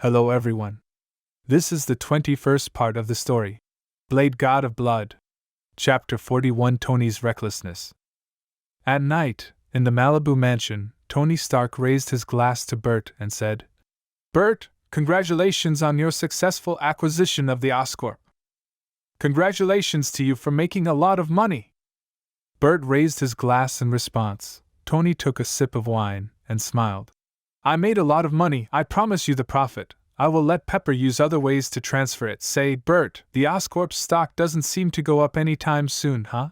Hello everyone. This is the 21st part of the story. Blade God of Blood. Chapter 41 Tony's Recklessness. At night, in the Malibu mansion, Tony Stark raised his glass to Bert and said, "Bert, congratulations on your successful acquisition of the Oscorp. Congratulations to you for making a lot of money." Bert raised his glass in response. Tony took a sip of wine and smiled. "I made a lot of money, I promise you the profit. I will let Pepper use other ways to transfer it. Say, Bert, the Oscorp's stock doesn't seem to go up anytime soon, huh?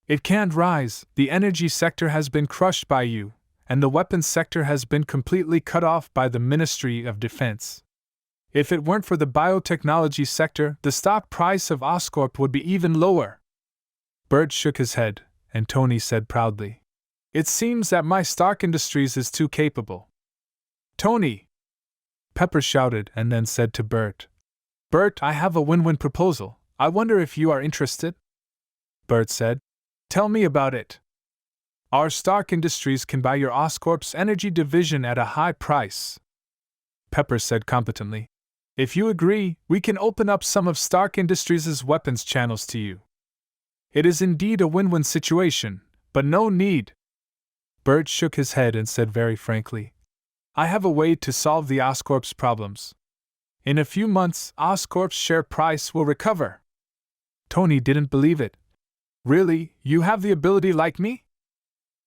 It can't rise, the energy sector has been crushed by you, and the weapons sector has been completely cut off by the Ministry of Defense. If it weren't for the biotechnology sector, the stock price of Oscorp would be even lower." Bert shook his head, and Tony said proudly, "It seems that my Stark Industries is too capable." "Tony!" Pepper shouted and then said to Bert, "Bert, I have a win-win proposal. I wonder if you are interested?" Bert said, "Tell me about it." "Our Stark Industries can buy your Oscorp's energy division at a high price," Pepper said competently. "If you agree, we can open up some of Stark Industries' weapons channels to you. It is indeed a win-win situation, but no need." Bert shook his head and said very frankly, "I have a way to solve the Oscorp's problems. In a few months, Oscorp's share price will recover." Tony didn't believe it. "Really, you have the ability like me?"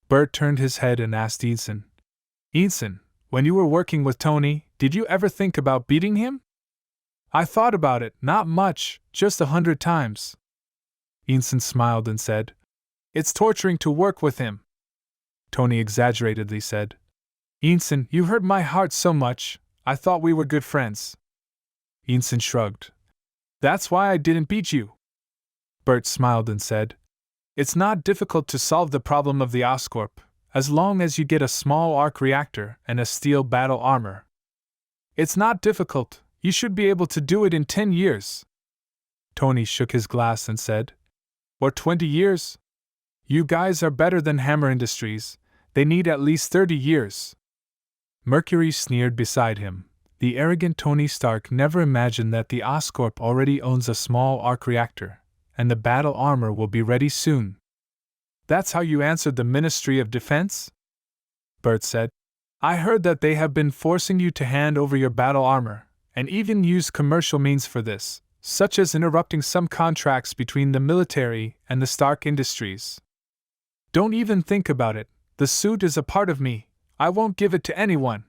Bert turned his head and asked Ensign, "Ensign, when you were working with Tony, did you ever think about beating him?" "I thought about it, not much, just 100 times. Ensign smiled and said, "It's torturing to work with him." Tony exaggeratedly said, "Ensign, you hurt my heart so much, I thought we were good friends." Ensign shrugged. "That's why I didn't beat you." Bert smiled and said, "It's not difficult to solve the problem of the Oscorp, as long as you get a small arc reactor and a steel battle armor. It's not difficult, you should be able to do it in 10 years. Tony shook his glass and said, "Or 20 years? You guys are better than Hammer Industries, they need at least 30 years. Mercury sneered beside him. The arrogant Tony Stark never imagined that the Oscorp already owns a small arc reactor, and the battle armor will be ready soon. "That's how you answered the Ministry of Defense?" Bert said. "I heard that they have been forcing you to hand over your battle armor, and even use commercial means for this, such as interrupting some contracts between the military and the Stark Industries. Don't even think about it, the suit is a part of me, I won't give it to anyone."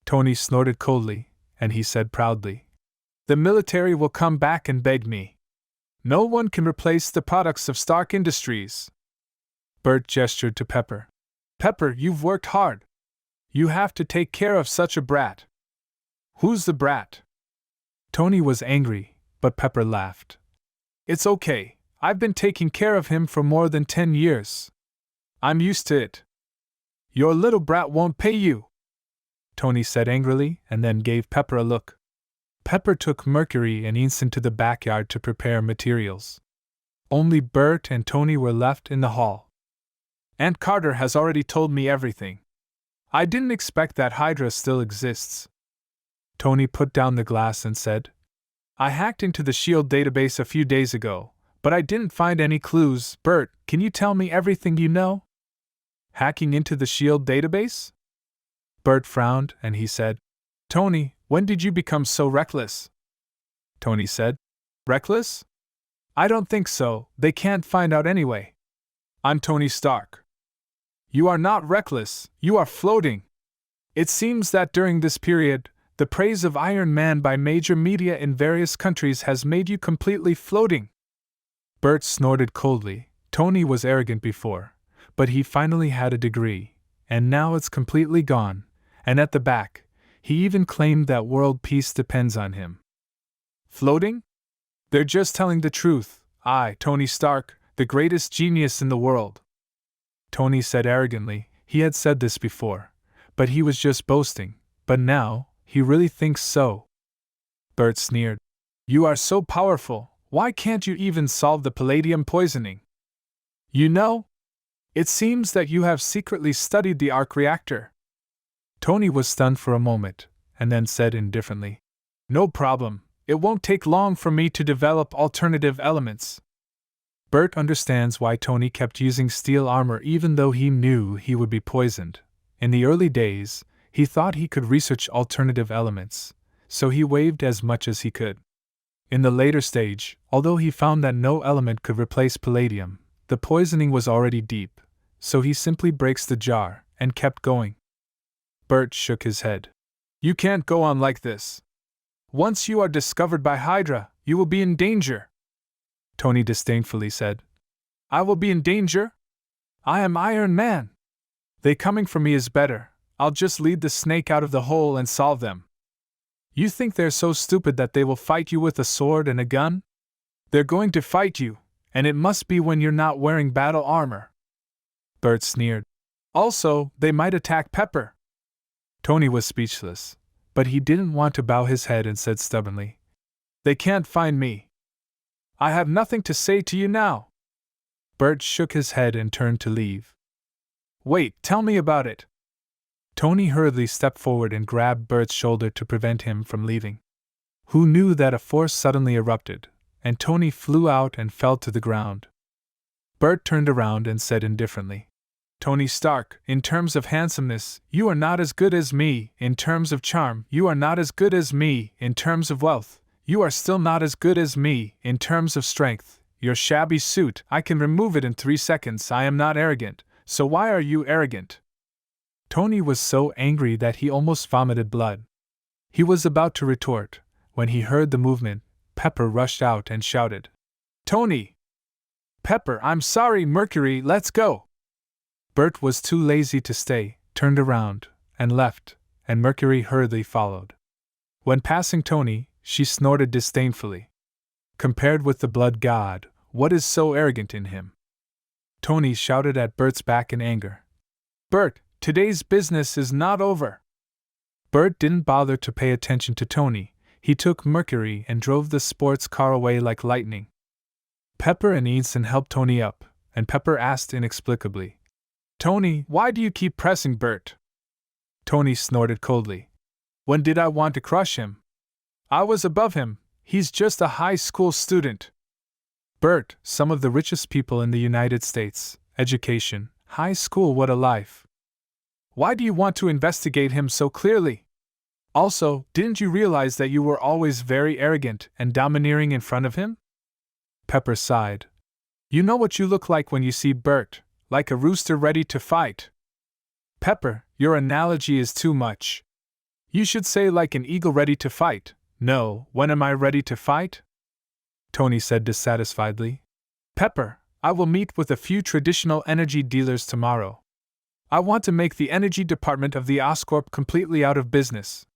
Tony snorted coldly, and he said proudly, "The military will come back and beg me. No one can replace the products of Stark Industries." Bert gestured to Pepper. "Pepper, you've worked hard. You have to take care of such a brat." "Who's the brat?" Tony was angry, but Pepper laughed. "It's okay, I've been taking care of him for more than 10 years. I'm used to it." "Your little brat won't pay you," Tony said angrily, and then gave Pepper a look. Pepper took Mercury and Ensign to the backyard to prepare materials. Only Bert and Tony were left in the hall. "Aunt Carter has already told me everything. I didn't expect that Hydra still exists." Tony put down the glass and said, "I hacked into the S.H.I.E.L.D. database a few days ago, but I didn't find any clues. Bert, can you tell me everything you know?" "Hacking into the S.H.I.E.L.D. database?" Bert frowned, and he said, "Tony, when did you become so reckless?" Tony said, "Reckless? I don't think so, they can't find out anyway. I'm Tony Stark." "You are not reckless, you are floating. It seems that during this period, the praise of Iron Man by major media in various countries has made you completely floating." Bert snorted coldly. Tony was arrogant before, but he finally had a degree, and now it's completely gone, and at the back, he even claimed that world peace depends on him. "Floating? They're just telling the truth. I, Tony Stark, the greatest genius in the world." Tony said arrogantly, he had said this before, but he was just boasting, but now, he really thinks so. Bert sneered. "You are so powerful, why can't you even solve the palladium poisoning? You know? It seems that you have secretly studied the arc reactor." Tony was stunned for a moment, and then said indifferently, "No problem, it won't take long for me to develop alternative elements." Bert understands why Tony kept using steel armor even though he knew he would be poisoned. In the early days, he thought he could research alternative elements, so he waved as much as he could. In the later stage, although he found that no element could replace palladium, the poisoning was already deep, so he simply breaks the jar and kept going. Bert shook his head. "You can't go on like this. Once you are discovered by Hydra, you will be in danger." Tony disdainfully said, "I will be in danger? I am Iron Man. They coming for me is better. I'll just lead the snake out of the hole and solve them. You think they're so stupid that they will fight you with a sword and a gun? They're going to fight you, and it must be when you're not wearing battle armor." Bert sneered. "Also, they might attack Pepper." Tony was speechless, but he didn't want to bow his head and said stubbornly, "They can't find me. I have nothing to say to you now." Bert shook his head and turned to leave. "Wait, tell me about it." Tony hurriedly stepped forward and grabbed Bert's shoulder to prevent him from leaving. Who knew that a force suddenly erupted, and Tony flew out and fell to the ground. Bert turned around and said indifferently, "Tony Stark, in terms of handsomeness, you are not as good as me. In terms of charm, you are not as good as me. In terms of wealth, you are still not as good as me. In terms of strength, your shabby suit, I can remove it in 3 seconds. I am not arrogant, so why are you arrogant?" Tony was so angry that he almost vomited blood. He was about to retort, when he heard the movement. Pepper rushed out and shouted, "Tony! Pepper, I'm sorry, Mercury, let's go!" Bert was too lazy to stay, turned around, and left, and Mercury hurriedly followed. When passing Tony, she snorted disdainfully. Compared with the blood god, what is so arrogant in him? Tony shouted at Bert's back in anger. "Bert, today's business is not over." Bert didn't bother to pay attention to Tony. He took Mercury and drove the sports car away like lightning. Pepper and Edson helped Tony up, and Pepper asked inexplicably, "Tony, why do you keep pressing Bert?" Tony snorted coldly. "When did I want to crush him? I was above him. He's just a high school student." "Bert, some of the richest people in the United States. Education, high school, what a life. Why do you want to investigate him so clearly? Also, didn't you realize that you were always very arrogant and domineering in front of him?" Pepper sighed. "You know what you look like when you see Bert, like a rooster ready to fight." "Pepper, your analogy is too much. You should say like an eagle ready to fight. No, when am I ready to fight?" Tony said dissatisfiedly. "Pepper, I will meet with a few traditional energy dealers tomorrow. I want to make the energy department of the Oscorp completely out of business."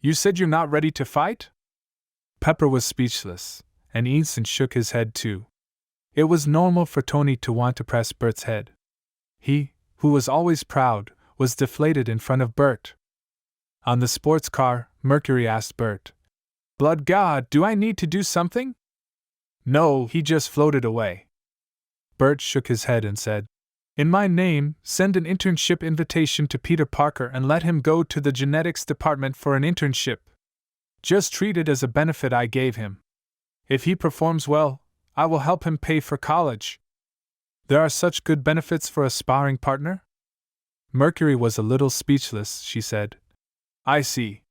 "You said you're not ready to fight?" Pepper was speechless, and Edson shook his head too. It was normal for Tony to want to press Bert's head. He, who was always proud, was deflated in front of Bert. On the sports car, Mercury asked Bert, "Blood God, do I need to do something?" "No," he just floated away. Bert shook his head and said, "In my name, send an internship invitation to Peter Parker and let him go to the genetics department for an internship. Just treat it as a benefit I gave him. If he performs well, I will help him pay for college." "There are such good benefits for a sparring partner?" Mercury was a little speechless. She said, "I see.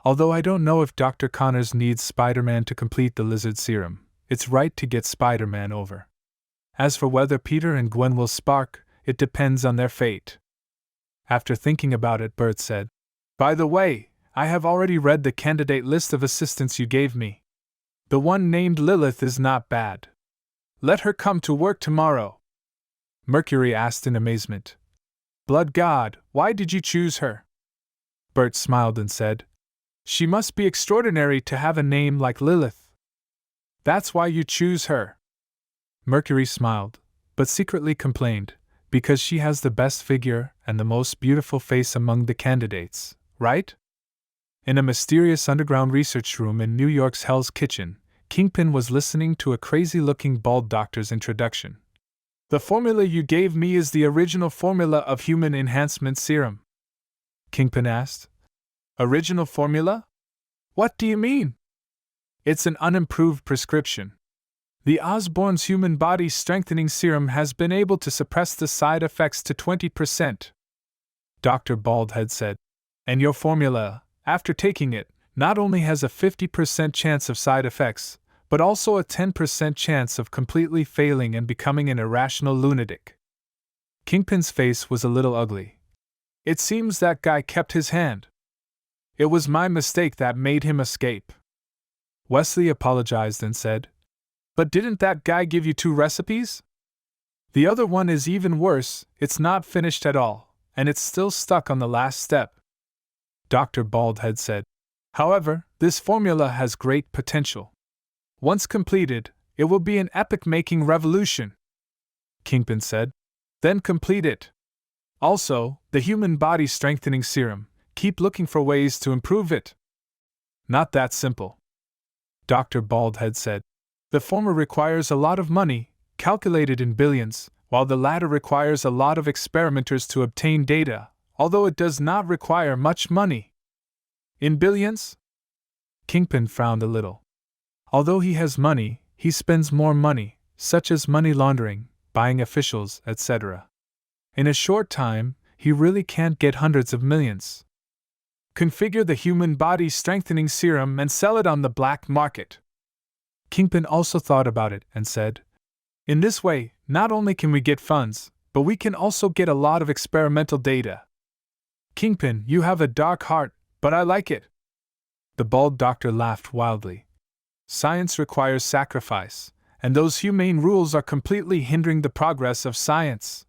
Although I don't know if Dr. Connors needs Spider-Man to complete the lizard serum, it's right to get Spider-Man over. As for whether Peter and Gwen will spark, it depends on their fate." After thinking about it, Bert said, "By the way, I have already read the candidate list of assistants you gave me. The one named Lilith is not bad. Let her come to work tomorrow." Mercury asked in amazement, "Blood God, why did you choose her?" Bert smiled and said, "She must be extraordinary to have a name like Lilith. That's why you choose her." Mercury smiled, but secretly complained, "Because she has the best figure and the most beautiful face among the candidates, right?" In a mysterious underground research room in New York's Hell's Kitchen, Kingpin was listening to a crazy-looking bald doctor's introduction. "The formula you gave me is the original formula of human enhancement serum?" Kingpin asked. Original formula? What do you mean? It's an unimproved prescription. The Osborne's human body strengthening serum has been able to suppress the side effects to 20%. Dr. Baldhead said. And your formula, after taking it, not only has a 50% chance of side effects, but also a 10% chance of completely failing and becoming an irrational lunatic. Kingpin's face was a little ugly. It seems that guy kept his hand. It was my mistake that made him escape. Wesley apologized and said, But didn't that guy give you 2 recipes? The other one is even worse, it's not finished at all, and it's still stuck on the last step. Dr. Baldhead said, However, this formula has great potential. Once completed, it will be an epoch-making revolution. Kingpin said, Then complete it. Also, the human body strengthening serum, keep looking for ways to improve it. Not that simple. Dr. Baldhead said, The former requires a lot of money, calculated in billions, while the latter requires a lot of experimenters to obtain data, although it does not require much money. In billions? Kingpin frowned a little. Although he has money, he spends more money, such as money laundering, buying officials, etc. In a short time, he really can't get hundreds of millions. Configure the human body strengthening serum and sell it on the black market. Kingpin also thought about it and said, In this way, not only can we get funds, but we can also get a lot of experimental data. Kingpin, you have a dark heart, but I like it. The bald doctor laughed wildly. Science requires sacrifice, and those humane rules are completely hindering the progress of science.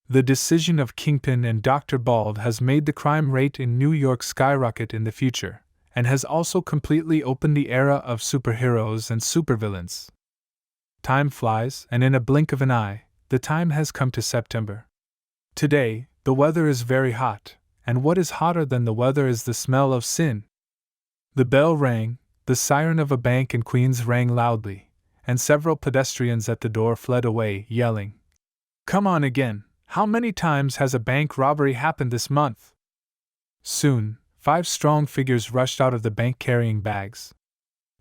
The decision of Kingpin and Dr. Bald has made the crime rate in New York skyrocket in the future, and has also completely opened the era of superheroes and supervillains. Time flies, and in a blink of an eye, the time has come to September. Today, the weather is very hot, and what is hotter than the weather is the smell of sin. The bell rang, the siren of a bank in Queens rang loudly, and several pedestrians at the door fled away, yelling, Come on again, how many times has a bank robbery happened this month? Soon, 5 strong figures rushed out of the bank carrying bags.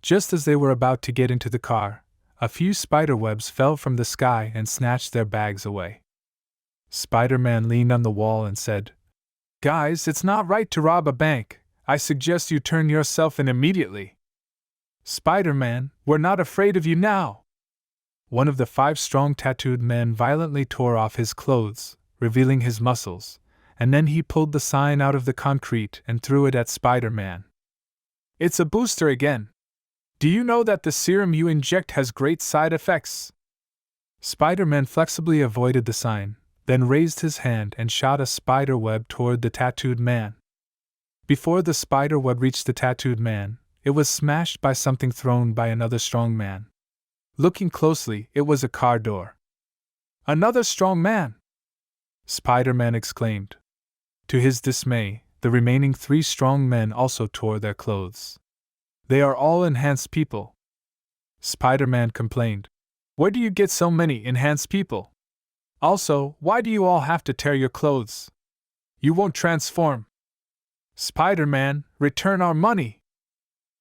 Just as they were about to get into the car, a few spiderwebs fell from the sky and snatched their bags away. Spider-Man leaned on the wall and said, Guys, it's not right to rob a bank. I suggest you turn yourself in immediately. Spider-Man, we're not afraid of you now. One of the 5 strong tattooed men violently tore off his clothes, revealing his muscles, and then he pulled the sign out of the concrete and threw it at Spider-Man. It's a booster again. Do you know that the serum you inject has great side effects? Spider-Man flexibly avoided the sign, then raised his hand and shot a spider web toward the tattooed man. Before the spider web reached the tattooed man, it was smashed by something thrown by another strong man. Looking closely, it was a car door. Another strong man! Spider-Man exclaimed. To his dismay, the remaining 3 strong men also tore their clothes. They are all enhanced people. Spider-Man complained. Where do you get so many enhanced people? Also, why do you all have to tear your clothes? You won't transform. Spider-Man, return our money!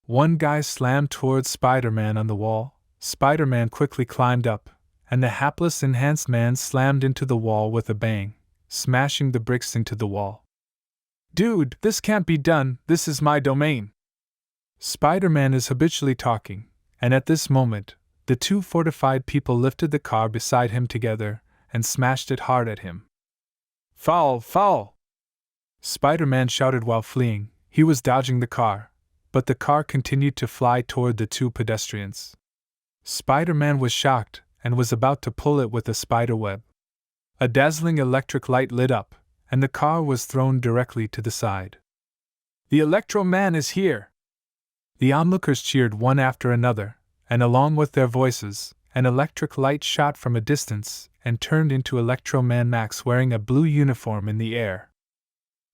One guy slammed towards Spider-Man on the wall. Spider-Man quickly climbed up, and the hapless enhanced man slammed into the wall with a bang, smashing the bricks into the wall. Dude, this can't be done, this is my domain. Spider-Man is habitually talking, and at this moment, the 2 fortified people lifted the car beside him together and smashed it hard at him. Foul, foul! Spider-Man shouted while fleeing. He was dodging the car, but the car continued to fly toward the 2 pedestrians. Spider-Man was shocked and was about to pull it with a spider web. A dazzling electric light lit up, and the car was thrown directly to the side. The Electro Man is here! The onlookers cheered one after another, and along with their voices, an electric light shot from a distance and turned into Electro Man Max wearing a blue uniform in the air.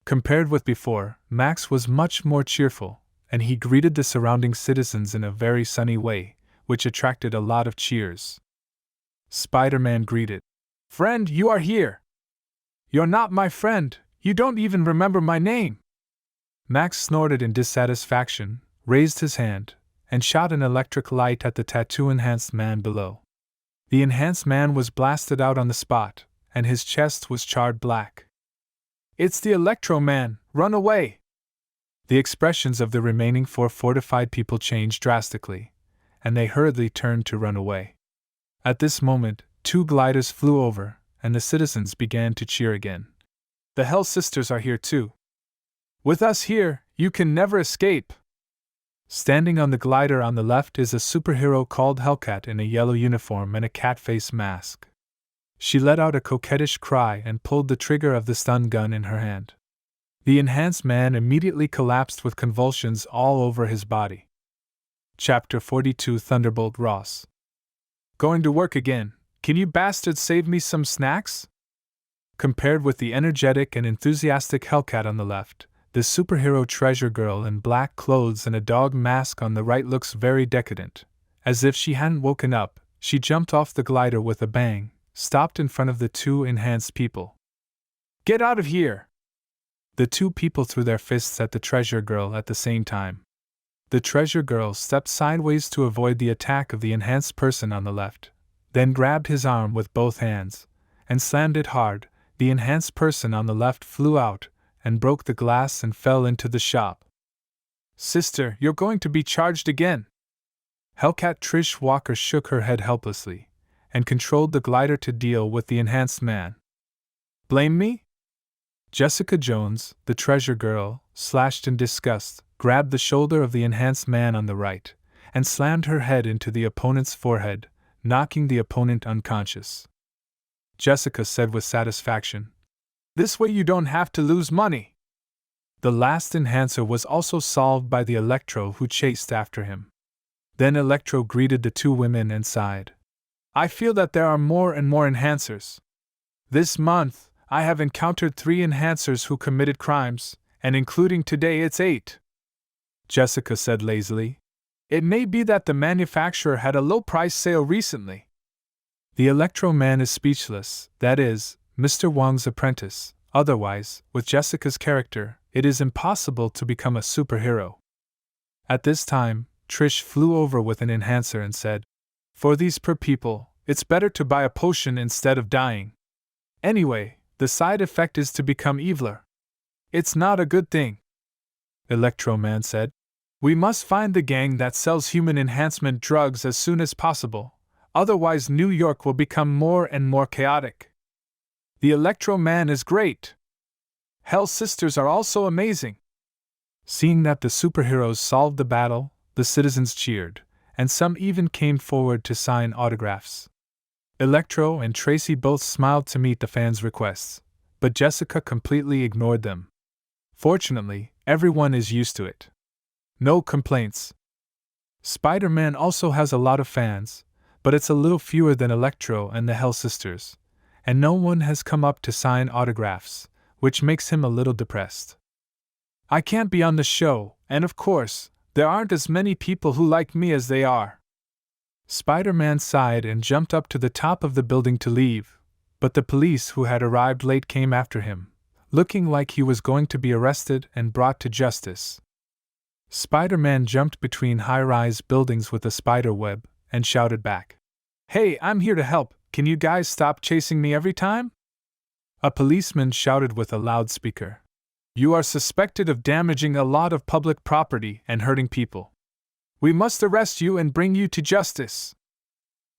Compared with before, Max was much more cheerful, and he greeted the surrounding citizens in a very sunny way, which attracted a lot of cheers. Spider-Man greeted. Friend, you are here! You're not my friend, you don't even remember my name! Max snorted in dissatisfaction, raised his hand, and shot an electric light at the tattoo-enhanced man below. The enhanced man was blasted out on the spot, and his chest was charred black. "It's the Electro Man! Run away!" The expressions of the remaining 4 fortified people changed drastically, and they hurriedly turned to run away. At this moment, 2 gliders flew over, and the citizens began to cheer again. "The Hell Sisters are here too. With us here, you can never escape!" Standing on the glider on the left is a superhero called Hellcat in a yellow uniform and a cat face mask. She let out a coquettish cry and pulled the trigger of the stun gun in her hand. The enhanced man immediately collapsed with convulsions all over his body. Chapter 42 Thunderbolt Ross. "Going to work again. Can you bastards save me some snacks?" Compared with the energetic and enthusiastic Hellcat on the left, the superhero treasure girl in black clothes and a dog mask on the right looks very decadent. As if she hadn't woken up, she jumped off the glider with a bang, stopped in front of the 2 enhanced people. "Get out of here!" The 2 people threw their fists at the treasure girl at the same time. The treasure girl stepped sideways to avoid the attack of the enhanced person on the left, then grabbed his arm with both hands, and slammed it hard. The enhanced person on the left flew out, and broke the glass and fell into the shop. "Sister, you're going to be charged again!" Hellcat Trish Walker shook her head helplessly, and controlled the glider to deal with the enhanced man. "Blame me?" Jessica Jones, the treasure girl, slashed in disgust, grabbed the shoulder of the enhanced man on the right, and slammed her head into the opponent's forehead, knocking the opponent unconscious. Jessica said with satisfaction, "This way you don't have to lose money." The last enhancer was also solved by the Electro, who chased after him. Then Electro greeted the 2 women and sighed. "I feel that there are more and more enhancers. This month, I have encountered 3 enhancers who committed crimes, and including today it's 8. Jessica said lazily. "It may be that the manufacturer had a low-price sale recently." The Electro Man is speechless, that is, Mr. Wong's apprentice. Otherwise, with Jessica's character, it is impossible to become a superhero. At this time, Trish flew over with an enhancer and said, "For these per people, it's better to buy a potion instead of dying. Anyway, the side effect is to become eviler. It's not a good thing." Electro Man said, "We must find the gang that sells human enhancement drugs as soon as possible, otherwise New York will become more and more chaotic." "The Electro Man is great. Hell Sisters are also amazing." Seeing that the superheroes solved the battle, the citizens cheered, and some even came forward to sign autographs. Electro and Tracy both smiled to meet the fans' requests, but Jessica completely ignored them. Fortunately, everyone is used to it. No complaints. Spider-Man also has a lot of fans, but it's a little fewer than Electro and the Hell Sisters, and no one has come up to sign autographs, which makes him a little depressed. "I can't be on the show, and of course, there aren't as many people who like me as they are." Spider-Man sighed and jumped up to the top of the building to leave, but the police who had arrived late came after him, looking like he was going to be arrested and brought to justice. Spider-Man jumped between high-rise buildings with a spider web, and shouted back, "Hey, I'm here to help, can you guys stop chasing me every time?" A policeman shouted with a loudspeaker, "You are suspected of damaging a lot of public property and hurting people. We must arrest you and bring you to justice."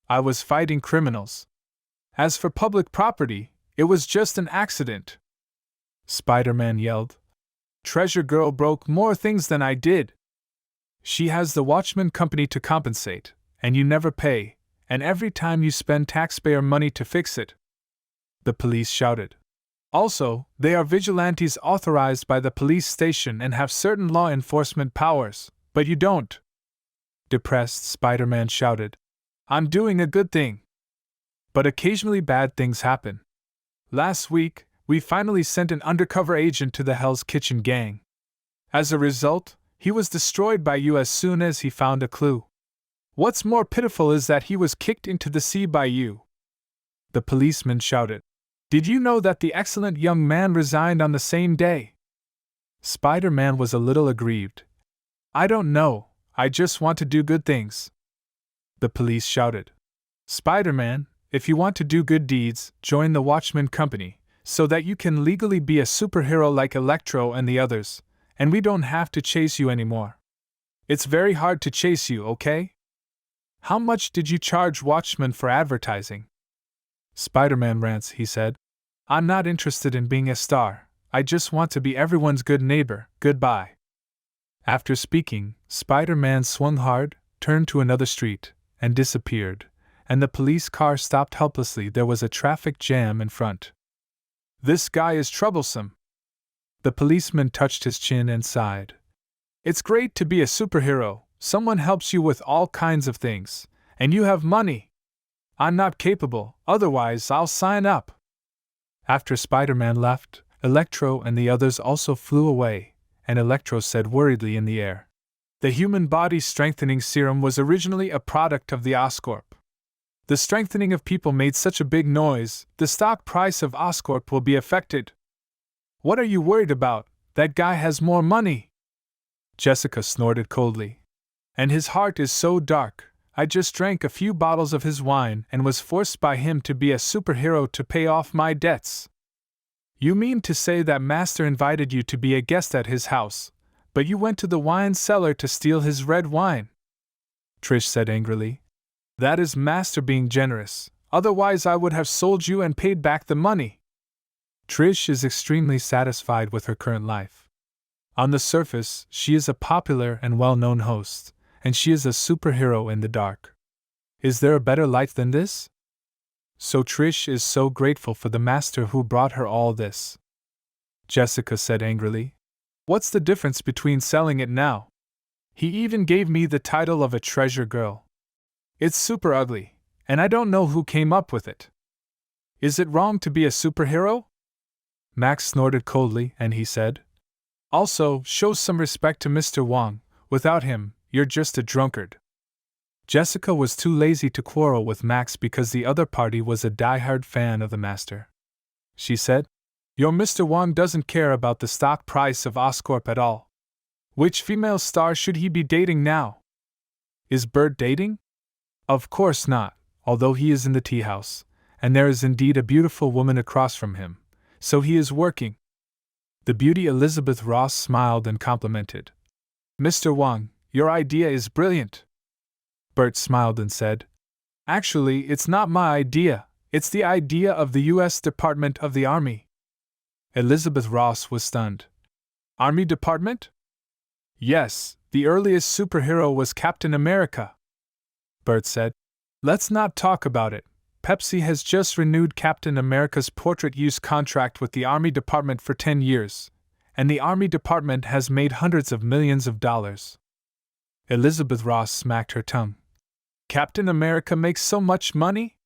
"I was fighting criminals. As for public property, it was just an accident," Spider-Man yelled. "Treasure Girl broke more things than I did. She has the Watchman Company to compensate, and you never pay, and every time you spend taxpayer money to fix it," the police shouted. "Also, they are vigilantes authorized by the police station and have certain law enforcement powers, but you don't." Depressed, Spider-Man shouted, "I'm doing a good thing. But occasionally bad things happen. Last week, we finally sent an undercover agent to the Hell's Kitchen gang. As a result, he was destroyed by you as soon as he found a clue. What's more pitiful is that he was kicked into the sea by you." The policeman shouted, "Did you know that the excellent young man resigned on the same day?" Spider-Man was a little aggrieved. I don't know, I just want to do good things. The police shouted. Spider-Man, if you want to do good deeds, join the Watchman Company, so that you can legally be a superhero like Electro and the others, and we don't have to chase you anymore. It's very hard to chase you, okay? How much did you charge Watchmen for advertising? Spider-Man rants, he said. I'm not interested in being a star, I just want to be everyone's good neighbor, goodbye. After speaking, Spider-Man swung hard, turned to another street, and disappeared, and the police car stopped helplessly. There was a traffic jam in front. This guy is troublesome. The policeman touched his chin and sighed. It's great to be a superhero, someone helps you with all kinds of things, and you have money. I'm not capable, otherwise I'll sign up. After Spider-Man left, Electro and the others also flew away, and Electro said worriedly in the air. The human body strengthening serum was originally a product of the Oscorp. The strengthening of people made such a big noise, the stock price of Oscorp will be affected. What are you worried about? That guy has more money. Jessica snorted coldly. And his heart is so dark. I just drank a few bottles of his wine and was forced by him to be a superhero to pay off my debts. You mean to say that Master invited you to be a guest at his house, but you went to the wine cellar to steal his red wine? Trish said angrily. That is Master being generous, otherwise I would have sold you and paid back the money. Trish is extremely satisfied with her current life. On the surface, she is a popular and well-known host, and she is a superhero in the dark. Is there a better life than this? So Trish is so grateful for the Master who brought her all this. Jessica said angrily. What's the difference between selling it now? He even gave me the title of a treasure girl. It's super ugly, and I don't know who came up with it. Is it wrong to be a superhero? Max snorted coldly, and he said, Also, show some respect to Mr. Wong. Without him, you're just a drunkard. Jessica was too lazy to quarrel with Max because the other party was a die-hard fan of the Master. She said, Your Mr. Wong doesn't care about the stock price of Oscorp at all. Which female star should he be dating now? Is Bert dating? Of course not, although he is in the tea house, and there is indeed a beautiful woman across from him, so he is working. The beauty Elizabeth Ross smiled and complimented. Mr. Wong, your idea is brilliant. Bert smiled and said, Actually, it's not my idea, it's the idea of the U.S. Department of the Army. Elizabeth Ross was stunned. Army Department? Yes, the earliest superhero was Captain America. Bert said, Let's not talk about it. Pepsi has just renewed Captain America's portrait use contract with the Army Department for 10 years, and the Army Department has made hundreds of millions of dollars. Elizabeth Ross smacked her tongue. Captain America makes so much money?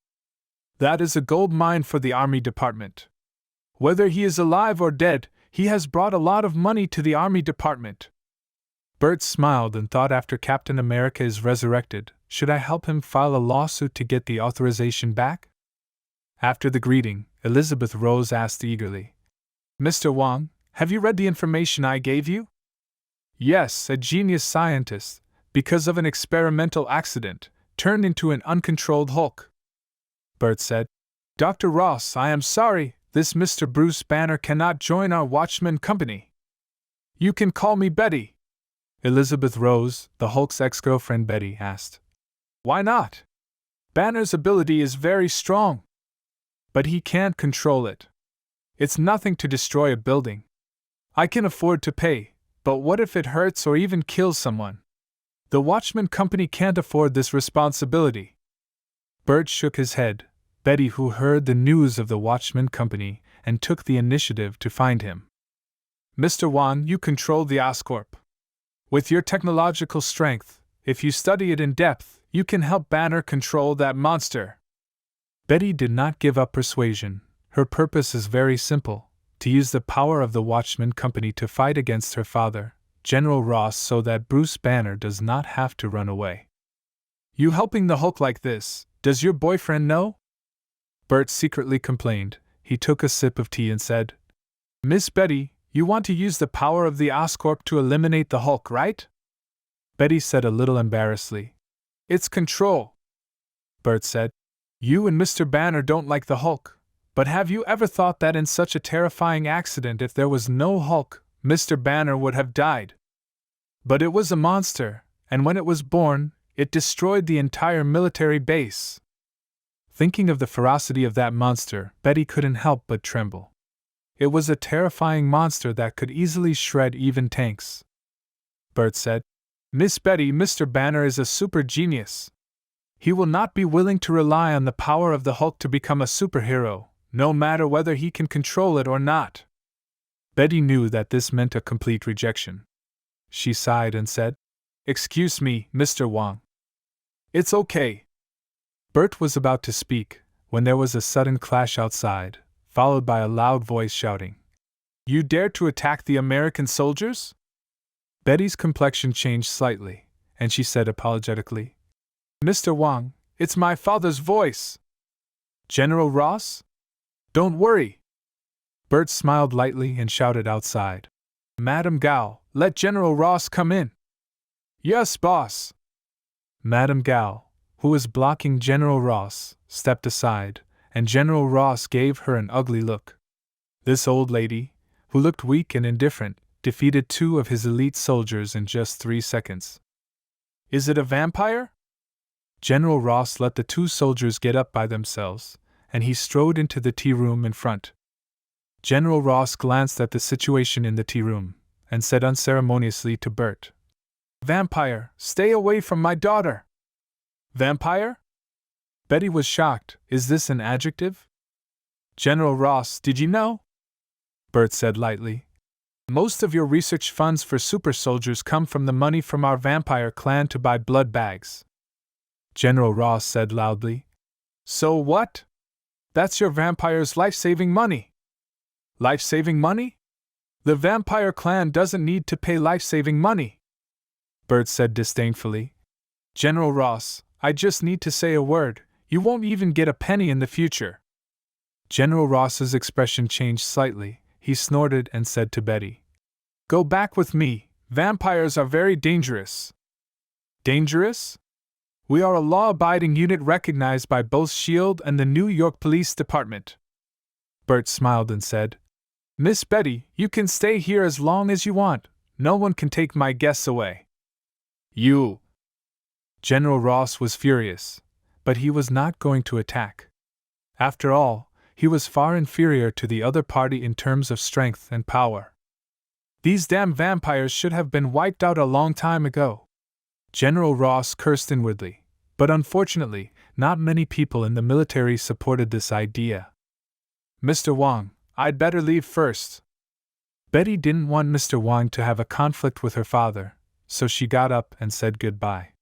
That is a gold mine for the Army Department. Whether he is alive or dead, he has brought a lot of money to the Army Department. Bert smiled and thought, after Captain America is resurrected, should I help him file a lawsuit to get the authorization back? After the greeting, Elizabeth Rose asked eagerly, Mr. Wong, have you read the information I gave you? Yes, a genius scientist, because of an experimental accident, turned into an uncontrolled Hulk. Bert said, Dr. Ross, I am sorry, this Mr. Bruce Banner cannot join our Watchman Company. You can call me Betty. Elizabeth Rose, the Hulk's ex-girlfriend Betty, asked. Why not? Banner's ability is very strong. But he can't control it. It's nothing to destroy a building. I can afford to pay, but what if it hurts or even kills someone? The Watchman Company can't afford this responsibility. Bert shook his head. Betty, who heard the news of the Watchman Company and took the initiative to find him. Mr. Wong, you control the Oscorp. With your technological strength, if you study it in depth, you can help Banner control that monster. Betty did not give up persuasion. Her purpose is very simple, to use the power of the Watchman Company to fight against her father, General Ross, so that Bruce Banner does not have to run away. You helping the Hulk like this, does your boyfriend know? Bert secretly complained. He took a sip of tea and said, Miss Betty, you want to use the power of the Oscorp to eliminate the Hulk, right? Betty said a little embarrassedly. It's control. Bert said. You and Mr. Banner don't like the Hulk, but have you ever thought that in such a terrifying accident, if there was no Hulk, Mr. Banner would have died? But it was a monster, and when it was born, it destroyed the entire military base. Thinking of the ferocity of that monster, Betty couldn't help but tremble. It was a terrifying monster that could easily shred even tanks. Bert said, Miss Betty, Mr. Banner is a super genius. He will not be willing to rely on the power of the Hulk to become a superhero, no matter whether he can control it or not. Betty knew that this meant a complete rejection. She sighed and said, Excuse me, Mr. Wong. It's okay. Bert was about to speak, when there was a sudden clash outside, followed by a loud voice shouting, You dare to attack the American soldiers? Betty's complexion changed slightly, and she said apologetically, Mr. Wong, it's my father's voice. General Ross? Don't worry. Bert smiled lightly and shouted outside, Madam Gao, let General Ross come in. Yes, boss. Madam Gao, who was blocking General Ross, stepped aside, and General Ross gave her an ugly look. This old lady, who looked weak and indifferent, defeated 2 of his elite soldiers in just 3 seconds. Is it a vampire? General Ross let the 2 soldiers get up by themselves, and he strode into the tea room in front. General Ross glanced at the situation in the tea room, and said unceremoniously to Bert, Vampire, stay away from my daughter. Vampire? Betty was shocked. Is this an adjective? General Ross, did you know? Bert said lightly. Most of your research funds for super soldiers come from the money from our vampire clan to buy blood bags. General Ross said loudly. So what? That's your vampire's life-saving money. Life-saving money? The vampire clan doesn't need to pay life-saving money. Bert said disdainfully. General Ross, I just need to say a word. You won't even get a penny in the future. General Ross's expression changed slightly. He snorted and said to Betty, Go back with me. Vampires are very dangerous. Dangerous? We are a law-abiding unit recognized by both S.H.I.E.L.D. and the New York Police Department. Bert smiled and said, Miss Betty, you can stay here as long as you want. No one can take my guests away. You. General Ross was furious, but he was not going to attack. After all, he was far inferior to the other party in terms of strength and power. These damn vampires should have been wiped out a long time ago. General Ross cursed inwardly. But unfortunately, not many people in the military supported this idea. Mr. Wong, I'd better leave first. Betty didn't want Mr. Wong to have a conflict with her father, so she got up and said goodbye.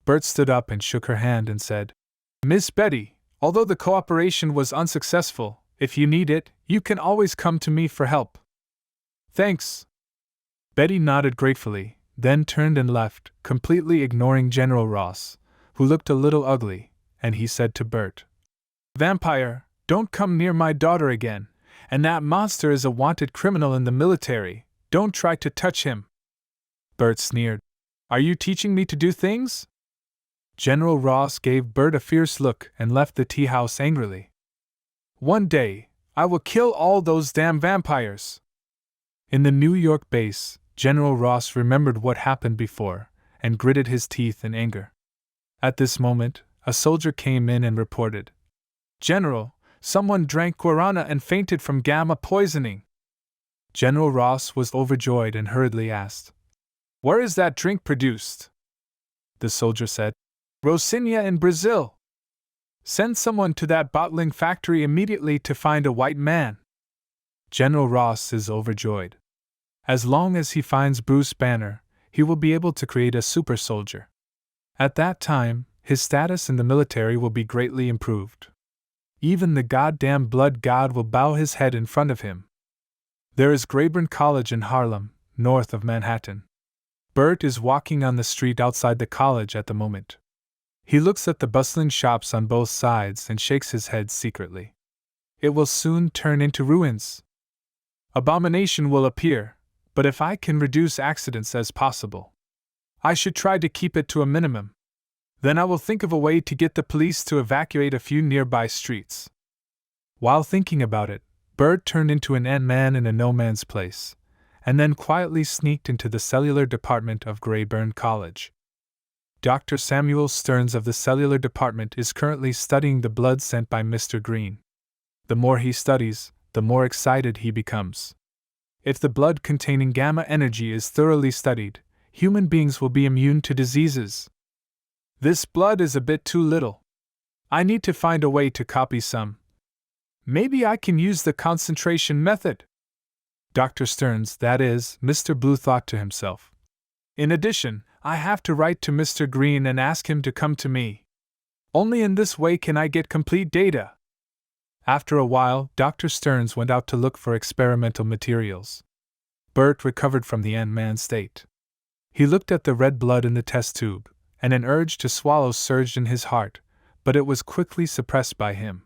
Bert stood up and shook her hand and said, Miss Betty, although the cooperation was unsuccessful, if you need it, you can always come to me for help. Thanks. Betty nodded gratefully, then turned and left, completely ignoring General Ross, who looked a little ugly, and he said to Bert, Vampire, don't come near my daughter again, and that monster is a wanted criminal in the military, don't try to touch him. Bert sneered, Are you teaching me to do things? General Ross gave Bert a fierce look and left the tea house angrily. One day, I will kill all those damn vampires. In the New York base, General Ross remembered what happened before, and gritted his teeth in anger. At this moment, a soldier came in and reported, General, someone drank guarana and fainted from gamma poisoning. General Ross was overjoyed and hurriedly asked, Where is that drink produced? The soldier said, Rocinha in Brazil. Send someone to that bottling factory immediately to find a white man. General Ross is overjoyed. As long as he finds Bruce Banner, he will be able to create a super soldier. At that time, his status in the military will be greatly improved. Even the goddamn blood god will bow his head in front of him. There is Grayburn College in Harlem, north of Manhattan. Bert is walking on the street outside the college at the moment. He looks at the bustling shops on both sides and shakes his head secretly. It will soon turn into ruins. Abomination will appear, but if I can reduce accidents as possible, I should try to keep it to a minimum. Then I will think of a way to get the police to evacuate a few nearby streets. While thinking about it, Bert turned into an Ant-Man in a no-man's place, and then quietly sneaked into the cellular department of Greyburn College. Dr. Samuel Stearns of the cellular department is currently studying the blood sent by Mr. Green. The more he studies, the more excited he becomes. If the blood containing gamma energy is thoroughly studied, human beings will be immune to diseases. This blood is a bit too little. I need to find a way to copy some. Maybe I can use the concentration method. Dr. Stearns, that is, Mr. Blue thought to himself. In addition, I have to write to Mr. Green and ask him to come to me. Only in this way can I get complete data. After a while, Dr. Stearns went out to look for experimental materials. Bert recovered from the Ant-Man state. He looked at the red blood in the test tube, and an urge to swallow surged in his heart, but it was quickly suppressed by him.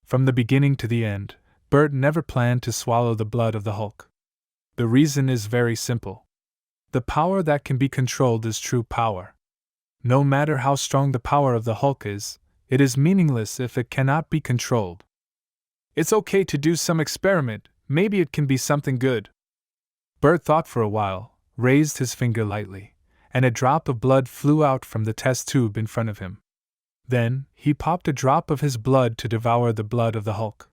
From the beginning to the end, Bert never planned to swallow the blood of the Hulk. The reason is very simple. The power that can be controlled is true power. No matter how strong the power of the Hulk is, it is meaningless if it cannot be controlled. It's okay to do some experiment, maybe it can be something good. Bert thought for a while, raised his finger lightly, and a drop of blood flew out from the test tube in front of him. Then, he popped a drop of his blood to devour the blood of the Hulk.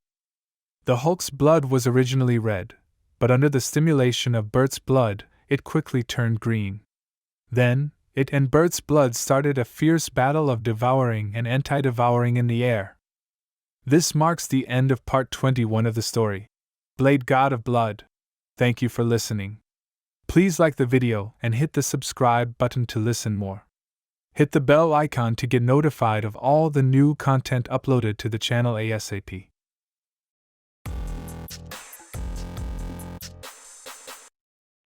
The Hulk's blood was originally red, but under the stimulation of Bert's blood, it quickly turned green. Then, it and Bert's blood started a fierce battle of devouring and anti-devouring in the air. This marks the end of part 21 of the story, Blade God of Blood. Thank you for listening. Please like the video and hit the subscribe button to listen more. Hit the bell icon to get notified of all the new content uploaded to the channel ASAP.